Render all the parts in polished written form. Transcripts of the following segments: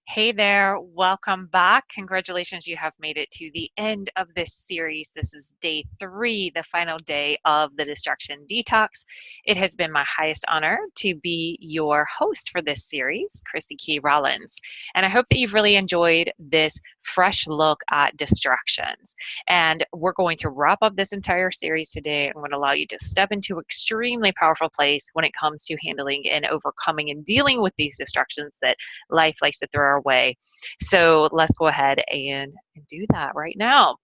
Hey there, welcome back. Congratulations, you have made it to the end of this series. This is day 3, the final day of the Distraction Detox. It has been my highest honor to be your host for this series, Chrissy Key Rollins. And I hope that you've really enjoyed this fresh look at distractions. And we're going to wrap up this entire series today. I'm going to allow you to step into an extremely powerful place when it comes to handling and overcoming and dealing with these distractions that life likes to throw our way. So let's go ahead and do that right now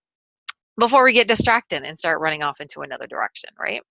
before we get distracted and start running off into another direction, right?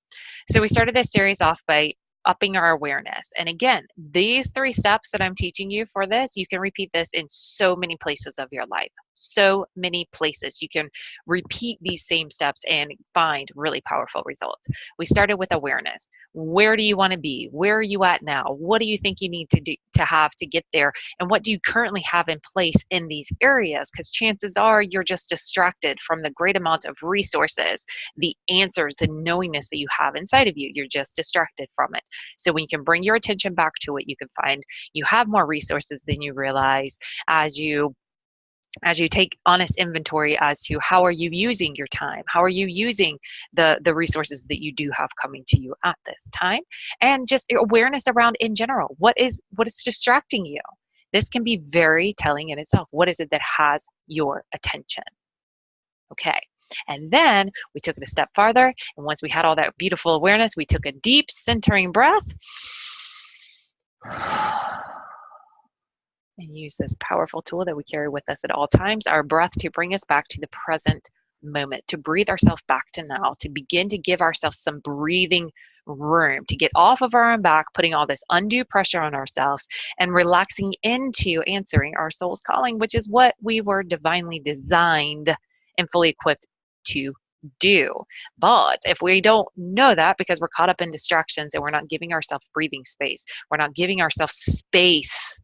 So we started this series off by upping our awareness. And again, these 3 steps that I'm teaching you for this, you can repeat this in so many places of your life. So many places. You can repeat these same steps and find really powerful results. We started with awareness. Where do you want to be? Where are you at now? What do you think you need to do to have to get there? And what do you currently have in place in these areas? Because chances are you're just distracted from the great amount of resources, the answers and knowingness that you have inside of you. You're just distracted from it. So when you can bring your attention back to it, you can find you have more resources than you realize as you take honest inventory as to how are you using your time, how are you using the resources that you do have coming to you at this time, and just awareness around in general. What is distracting you? This can be very telling in itself. What is it that has your attention? Okay. And then we took it a step farther. And once we had all that beautiful awareness, we took a deep centering breath and use this powerful tool that we carry with us at all times, our breath, to bring us back to the present moment, to breathe ourselves back to now, to begin to give ourselves some breathing room, to get off of our own back, putting all this undue pressure on ourselves and relaxing into answering our soul's calling, which is what we were divinely designed and fully equipped to do. But if we don't know that because we're caught up in distractions and we're not giving ourselves breathing space, we're not giving ourselves space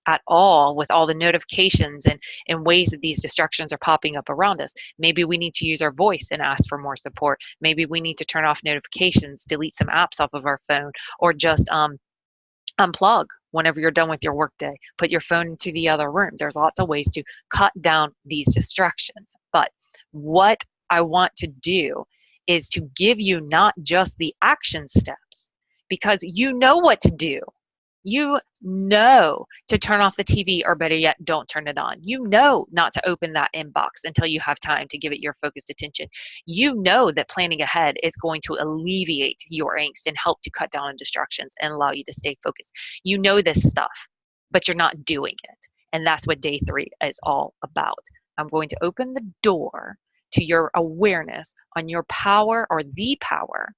at all with all the notifications and ways that these distractions are popping up around us. Maybe we need to use our voice and ask for more support. Maybe we need to turn off notifications, delete some apps off of our phone, or just unplug whenever you're done with your workday. Put your phone into the other room. There's lots of ways to cut down these distractions. But what I want to do is to give you not just the action steps, because you know what to do. You know to turn off the TV, or better yet, don't turn it on. You know not to open that inbox until you have time to give it your focused attention. You know that planning ahead is going to alleviate your angst and help to cut down on distractions and allow you to stay focused. You know this stuff, but you're not doing it. And that's what day 3 is all about. I'm going to open the door to your awareness on your power, or the power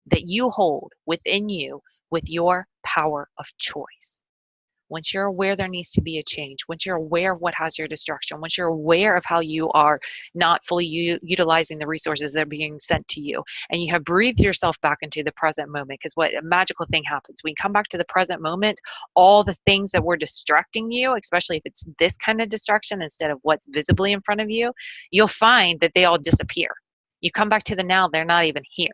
that you hold within you, with your power of choice. Once you're aware there needs to be a change, once you're aware of what has your distraction, once you're aware of how you are not fully utilizing the resources that are being sent to you, and you have breathed yourself back into the present moment, because what a magical thing happens when you come back to the present moment, all the things that were distracting you, especially if it's this kind of distraction instead of what's visibly in front of you, you'll find that they all disappear. You come back to the now, they're not even here.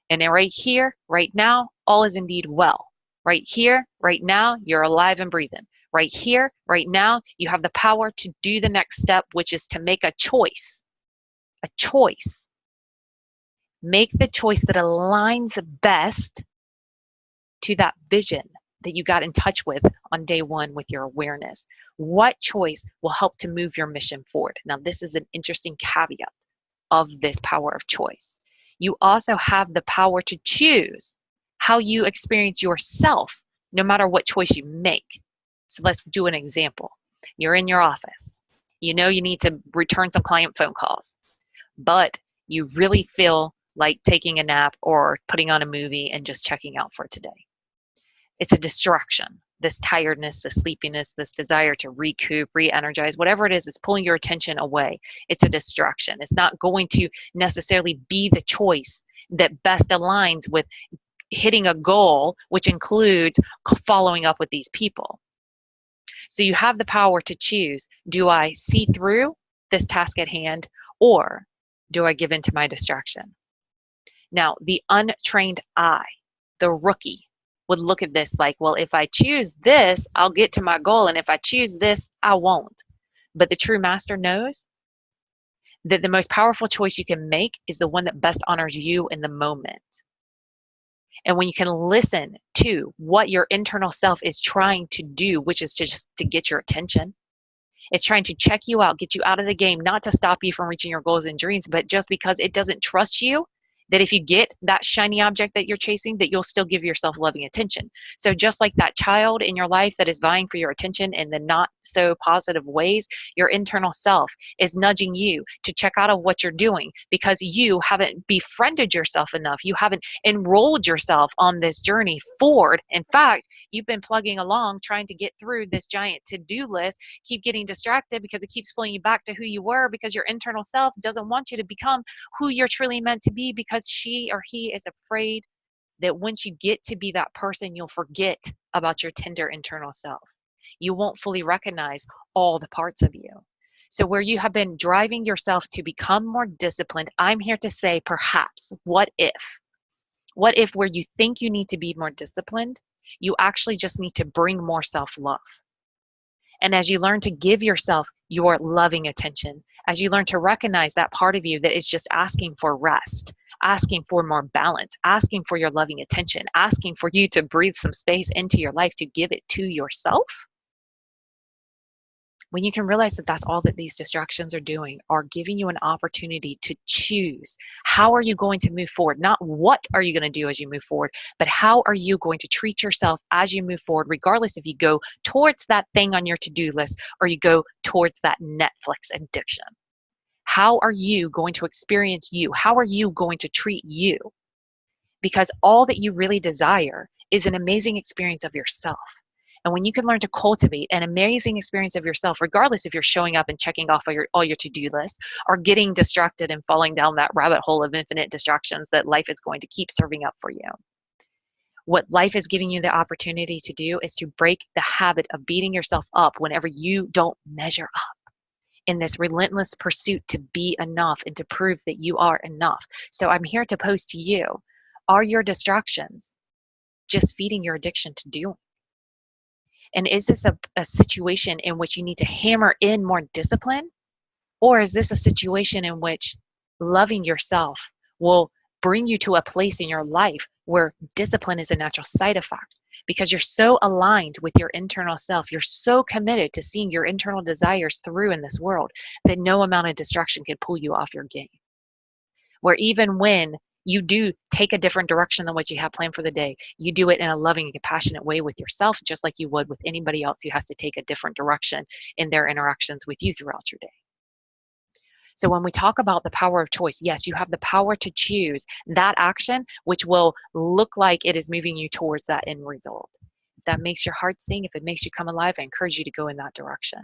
And then right here, right now, all is indeed well. Right here, right now, you're alive and breathing. Right here, right now, you have the power to do the next step, which is to make a choice. A choice. Make the choice that aligns best to that vision that you got in touch with on day 1 with your awareness. What choice will help to move your mission forward? Now, this is an interesting caveat of this power of choice. You also have the power to choose how you experience yourself, no matter what choice you make. So let's do an example. You're in your office. You know you need to return some client phone calls, but you really feel like taking a nap or putting on a movie and just checking out for today. It's a distraction. This tiredness, this sleepiness, this desire to recoup, re-energize, whatever it is pulling your attention away. It's a distraction. It's not going to necessarily be the choice that best aligns with hitting a goal, which includes following up with these people. So you have the power to choose, do I see through this task at hand, or do I give in to my distraction? Now, the untrained eye, the rookie, would look at this like, well, if I choose this, I'll get to my goal. And if I choose this, I won't. But the true master knows that the most powerful choice you can make is the one that best honors you in the moment. And when you can listen to what your internal self is trying to do, which is just to get your attention, it's trying to check you out, get you out of the game, not to stop you from reaching your goals and dreams, but just because it doesn't trust you, that if you get that shiny object that you're chasing, that you'll still give yourself loving attention. So just like that child in your life that is vying for your attention in the not so positive ways, your internal self is nudging you to check out of what you're doing because you haven't befriended yourself enough. You haven't enrolled yourself on this journey forward. In fact, you've been plugging along trying to get through this giant to-do list, keep getting distracted because it keeps pulling you back to who you were because your internal self doesn't want you to become who you're truly meant to be because she or he is afraid that once you get to be that person, you'll forget about your tender internal self. You won't fully recognize all the parts of you. So where you have been driving yourself to become more disciplined, I'm here to say perhaps, what if? What if where you think you need to be more disciplined, you actually just need to bring more self-love? And as you learn to give yourself your loving attention, as you learn to recognize that part of you that is just asking for rest, asking for more balance, asking for your loving attention, asking for you to breathe some space into your life to give it to yourself, when you can realize that that's all that these distractions are doing, are giving you an opportunity to choose how are you going to move forward, not what are you going to do as you move forward, but how are you going to treat yourself as you move forward, regardless if you go towards that thing on your to-do list or you go towards that Netflix addiction. How are you going to experience you? How are you going to treat you? Because all that you really desire is an amazing experience of yourself. And when you can learn to cultivate an amazing experience of yourself, regardless if you're showing up and checking off all your to-do lists or getting distracted and falling down that rabbit hole of infinite distractions that life is going to keep serving up for you. What life is giving you the opportunity to do is to break the habit of beating yourself up whenever you don't measure up in this relentless pursuit to be enough and to prove that you are enough. So I'm here to pose to you, are your distractions just feeding your addiction to doing? And is this a situation in which you need to hammer in more discipline? Or is this a situation in which loving yourself will bring you to a place in your life where discipline is a natural side effect? Because you're so aligned with your internal self, you're so committed to seeing your internal desires through in this world that no amount of distraction can pull you off your game. Where even when you do take a different direction than what you have planned for the day, you do it in a loving and compassionate way with yourself, just like you would with anybody else who has to take a different direction in their interactions with you throughout your day. So when we talk about the power of choice, yes, you have the power to choose that action, which will look like it is moving you towards that end result. If that makes your heart sing, if it makes you come alive, I encourage you to go in that direction.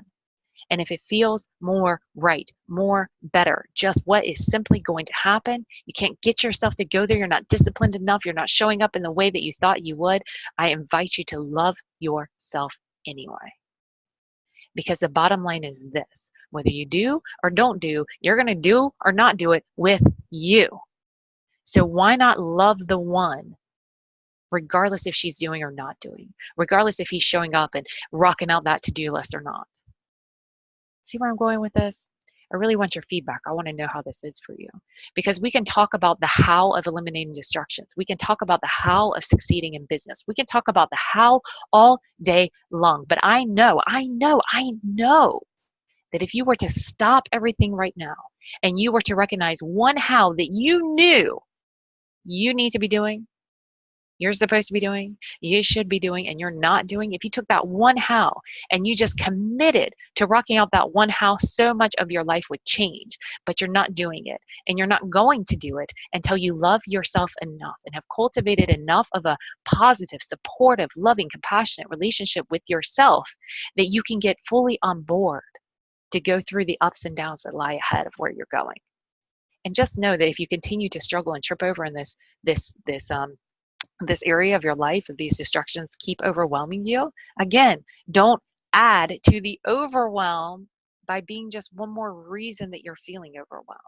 And if it feels more right, more better, just what is simply going to happen, you can't get yourself to go there, you're not disciplined enough, you're not showing up in the way that you thought you would, I invite you to love yourself anyway. Because the bottom line is this, whether you do or don't do, you're going to do or not do it with you. So why not love the one, regardless if she's doing or not doing, regardless if he's showing up and rocking out that to-do list or not? See where I'm going with this? I really want your feedback. I want to know how this is for you. Because we can talk about the how of eliminating distractions. We can talk about the how of succeeding in business. We can talk about the how all day long. But I know that if you were to stop everything right now and you were to recognize one how that you knew you need to be doing, you're supposed to be doing, you should be doing, and you're not doing, if you took that one how and you just committed to rocking out that one how, so much of your life would change, but you're not doing it. And you're not going to do it until you love yourself enough and have cultivated enough of a positive, supportive, loving, compassionate relationship with yourself that you can get fully on board to go through the ups and downs that lie ahead of where you're going. And just know that if you continue to struggle and trip over in this area of your life, if these distractions keep overwhelming you, again, don't add to the overwhelm by being just one more reason that you're feeling overwhelmed.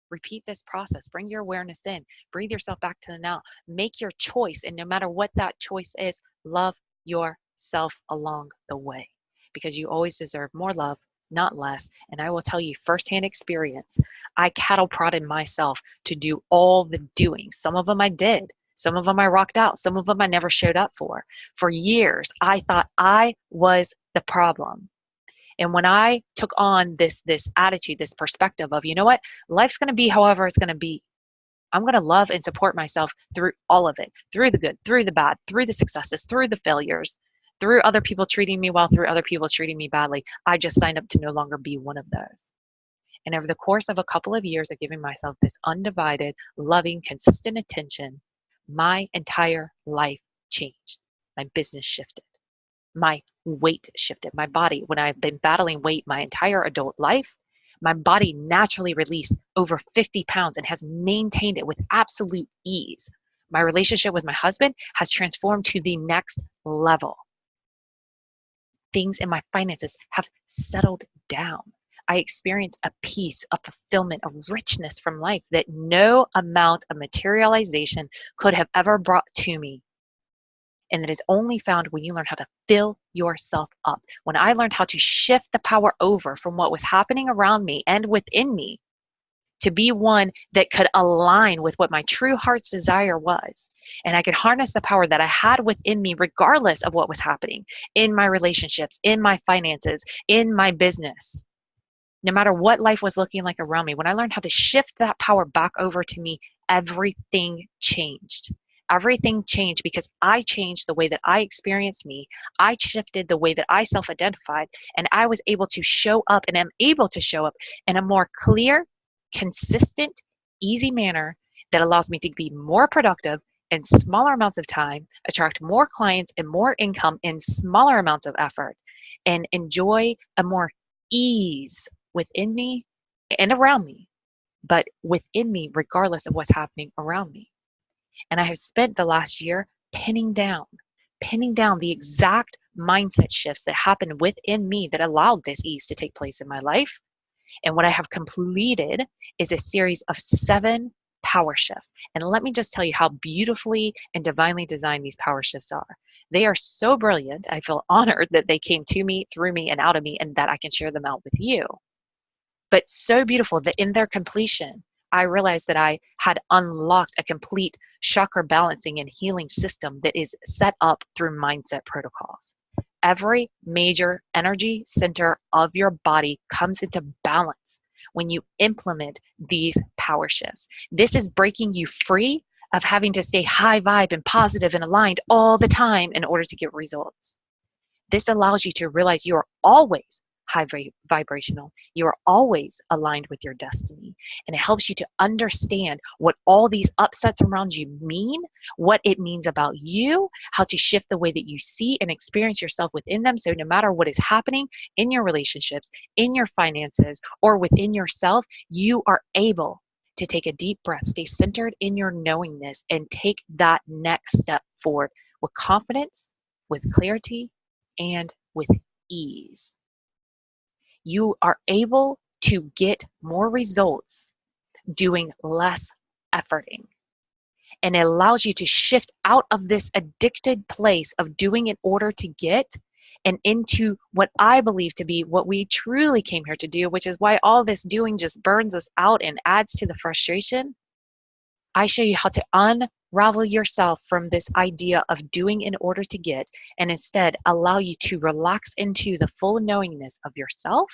Repeat this process. Bring your awareness in. Breathe yourself back to the now. Make your choice. And no matter what that choice is, love yourself along the way, because you always deserve more love, not less. And I will tell you firsthand experience, I cattle prodded myself to do all the doing. Some of them I did. Some of them I rocked out. Some of them I never showed up for. For years, I thought I was the problem. And when I took on this attitude, this perspective of, you know what, life's going to be however it's going to be. I'm going to love and support myself through all of it, through the good, through the bad, through the successes, through the failures, through other people treating me well, through other people treating me badly. I just signed up to no longer be one of those. And over the course of a couple of years of giving myself this undivided, loving, consistent attention, my entire life changed. My business shifted. My weight shifted. My body, when I've been battling weight my entire adult life, my body naturally released over 50 pounds and has maintained it with absolute ease. My relationship with my husband has transformed to the next level. Things in my finances have settled down. I experience a peace, a fulfillment, a richness from life that no amount of materialization could have ever brought to me. And that is only found when you learn how to fill yourself up. When I learned how to shift the power over from what was happening around me and within me to be one that could align with what my true heart's desire was. And I could harness the power that I had within me regardless of what was happening in my relationships, in my finances, in my business. No matter what life was looking like around me, when I learned how to shift that power back over to me, everything changed. Everything changed because I changed the way that I experienced me. I shifted the way that I self-identified, and I was able to show up and am able to show up in a more clear, consistent, easy manner that allows me to be more productive in smaller amounts of time, attract more clients and more income in smaller amounts of effort, and enjoy a more ease within me and around me, but within me regardless of what's happening around me. And I have spent the last year pinning down the exact mindset shifts that happened within me that allowed this ease to take place in my life. And what I have completed is a series of 7 power shifts. And let me just tell you how beautifully and divinely designed these power shifts are. They are so brilliant. I feel honored that they came to me, through me, and out of me, and that I can share them out with you. But so beautiful that in their completion, I realized that I had unlocked a complete chakra balancing and healing system that is set up through mindset protocols. Every major energy center of your body comes into balance when you implement these power shifts. This is breaking you free of having to stay high vibe and positive and aligned all the time in order to get results. This allows you to realize you are always high vibrational. You are always aligned with your destiny. And it helps you to understand what all these upsets around you mean, what it means about you, how to shift the way that you see and experience yourself within them. So no matter what is happening in your relationships, in your finances, or within yourself, you are able to take a deep breath, stay centered in your knowingness, and take that next step forward with confidence, with clarity, and with ease. You are able to get more results doing less efforting. And it allows you to shift out of this addicted place of doing in order to get and into what I believe to be what we truly came here to do, which is why all this doing just burns us out and adds to the frustration. I show you how to unravel yourself from this idea of doing in order to get, and instead allow you to relax into the full knowingness of yourself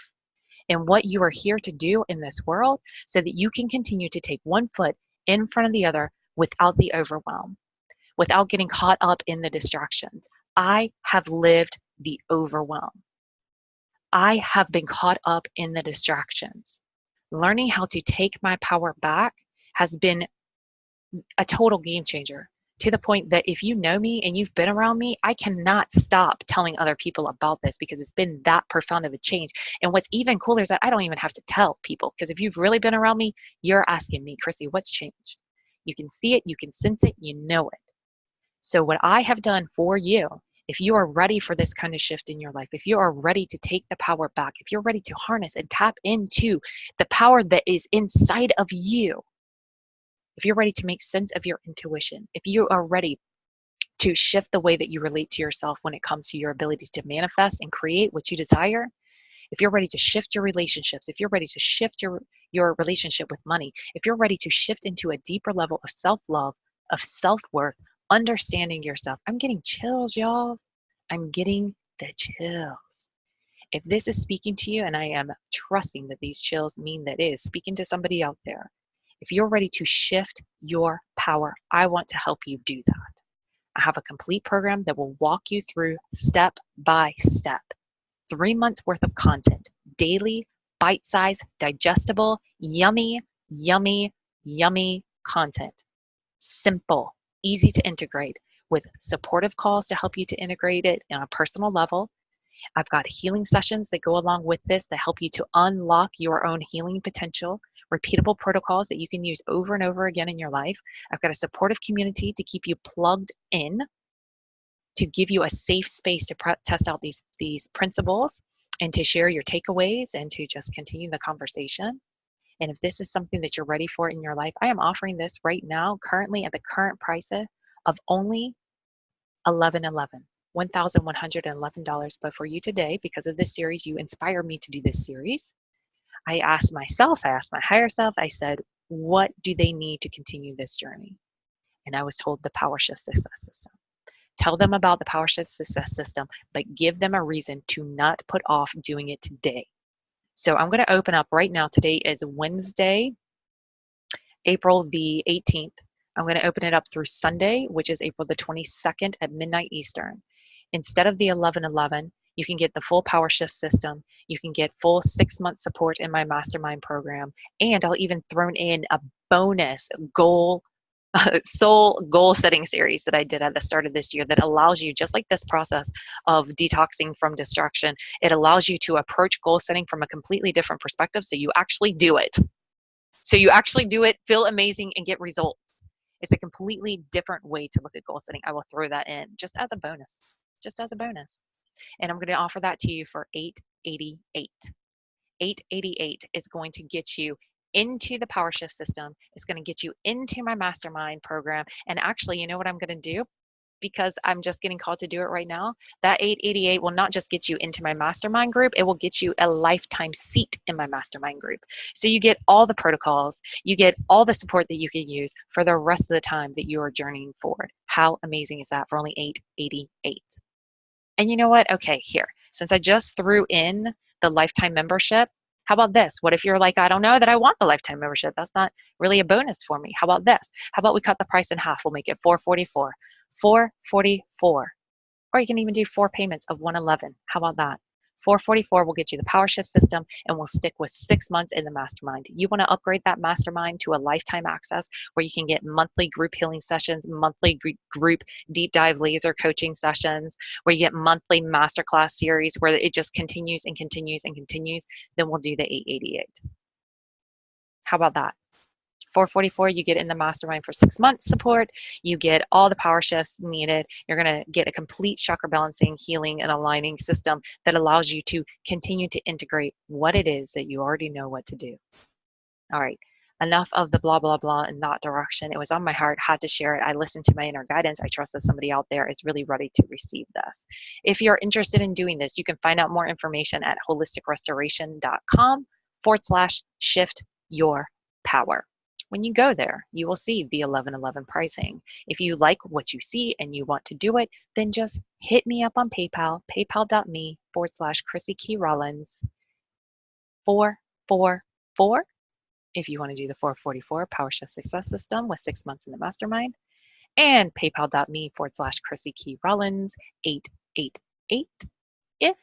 and what you are here to do in this world, so that you can continue to take one foot in front of the other without the overwhelm, without getting caught up in the distractions. I have lived the overwhelm. I have been caught up in the distractions. Learning how to take my power back has been a total game changer, to the point that if you know me and you've been around me, I cannot stop telling other people about this because it's been that profound of a change. And what's even cooler is that I don't even have to tell people, because if you've really been around me, you're asking me, Chrissy, what's changed? You can see it, you can sense it, you know it. So what I have done for you If you are ready for this kind of shift in your life, if you are ready to take the power back, if you're ready to harness and tap into the power that is inside of you, if you're ready to make sense of your intuition, if you are ready to shift the way that you relate to yourself when it comes to your abilities to manifest and create what you desire, if you're ready to shift your relationships, if you're ready to shift your relationship with money, if you're ready to shift into a deeper level of self-love, of self-worth, understanding yourself. I'm getting chills, y'all. I'm getting the chills. If this is speaking to you, and I am trusting that these chills mean that it is speaking to somebody out there, if you're ready to shift your power, I want to help you do that. I have a complete program that will walk you through step by step. 3 months worth of content, daily, bite-sized, digestible, yummy, yummy, yummy content. Simple, easy to integrate with supportive calls to help you to integrate it on a personal level. I've got healing sessions that go along with this that help you to unlock your own healing potential, repeatable protocols that you can use over and over again in your life. I've got a supportive community to keep you plugged in, to give you a safe space to test out these principles and to share your takeaways and to just continue the conversation. And if this is something that you're ready for in your life, I am offering this right now, currently at the current price of only $1,111. But for you today, because of this series, you inspired me to do this series. I asked myself, I asked my higher self, I said, what do they need to continue this journey? And I was told the Power Shift Success System. Tell them about the Power Shift Success System, but give them a reason to not put off doing it today. So I'm going to open up right now. Today is Wednesday, April the 18th. I'm going to open it up through Sunday, which is April the 22nd at midnight Eastern. Instead of the 11/11, you can get the full Power Shift System. You can get full 6-month support in my mastermind program. And I'll even throw in a bonus soul goal setting series that I did at the start of this year that allows you, just like this process of detoxing from distraction, it allows you to approach goal setting from a completely different perspective. So you actually do it. Feel amazing, and get results. It's a completely different way to look at goal setting. I will throw that in just as a bonus. And I'm going to offer that to you for $888. $888 is going to get you into the Power Shift System. It's going to get you into my mastermind program. And actually, you know what I'm going to do? Because I'm just getting called to do it right now. That $888 will not just get you into my mastermind group, it will get you a lifetime seat in my mastermind group. So you get all the protocols, you get all the support that you can use for the rest of the time that you are journeying forward. How amazing is that for only $888? And you know what? Okay, here, since I just threw in the lifetime membership, how about this? What if you're like, I don't know that I want the lifetime membership. That's not really a bonus for me. How about this? How about we cut the price in half? We'll make it $444. $444. Or you can even do 4 payments of $111. How about that? $444 will get you the Power Shift System, and we'll stick with 6 months in the mastermind. You want to upgrade that mastermind to a lifetime access where you can get monthly group healing sessions, monthly group deep dive laser coaching sessions, where you get monthly masterclass series where it just continues and continues and continues. Then we'll do the $888. How about that? $444, you get in the mastermind for 6 months support. You get all the power shifts needed. You're going to get a complete chakra balancing, healing, and aligning system that allows you to continue to integrate what it is that you already know what to do. All right, enough of the blah, blah, blah in that direction. It was on my heart, had to share it. I listened to my inner guidance. I trust that somebody out there is really ready to receive this. If you're interested in doing this, you can find out more information at holisticrestoration.com/shift your power. When you go there, you will see the 1111 pricing. If you like what you see and you want to do it, then just hit me up on PayPal, paypal.me/Chrissy Key Rollins 444. If you want to do the 444 Power Shift Success System with 6 months in the mastermind, and paypal.me/Chrissy Key Rollins 888 if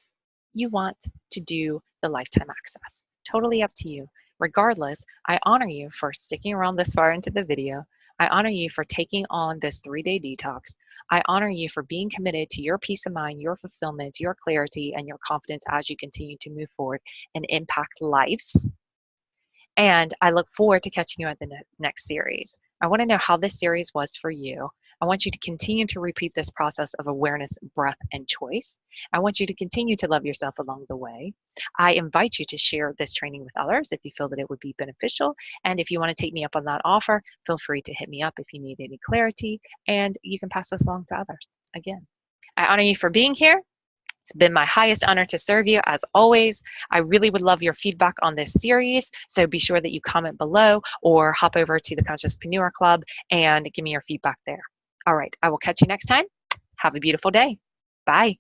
you want to do the lifetime access. Totally up to you. Regardless, I honor you for sticking around this far into the video. I honor you for taking on this 3-day detox. I honor you for being committed to your peace of mind, your fulfillment, your clarity, and your confidence as you continue to move forward and impact lives. And I look forward to catching you at the next series. I want to know how this series was for you. I want you to continue to repeat this process of awareness, breath, and choice. I want you to continue to love yourself along the way. I invite you to share this training with others if you feel that it would be beneficial. And if you want to take me up on that offer, feel free to hit me up if you need any clarity, and you can pass this along to others. Again, I honor you for being here. It's been my highest honor to serve you, as always. I really would love your feedback on this series, so be sure that you comment below or hop over to the Consciouspreneur Club and give me your feedback there. All right, I will catch you next time. Have a beautiful day. Bye.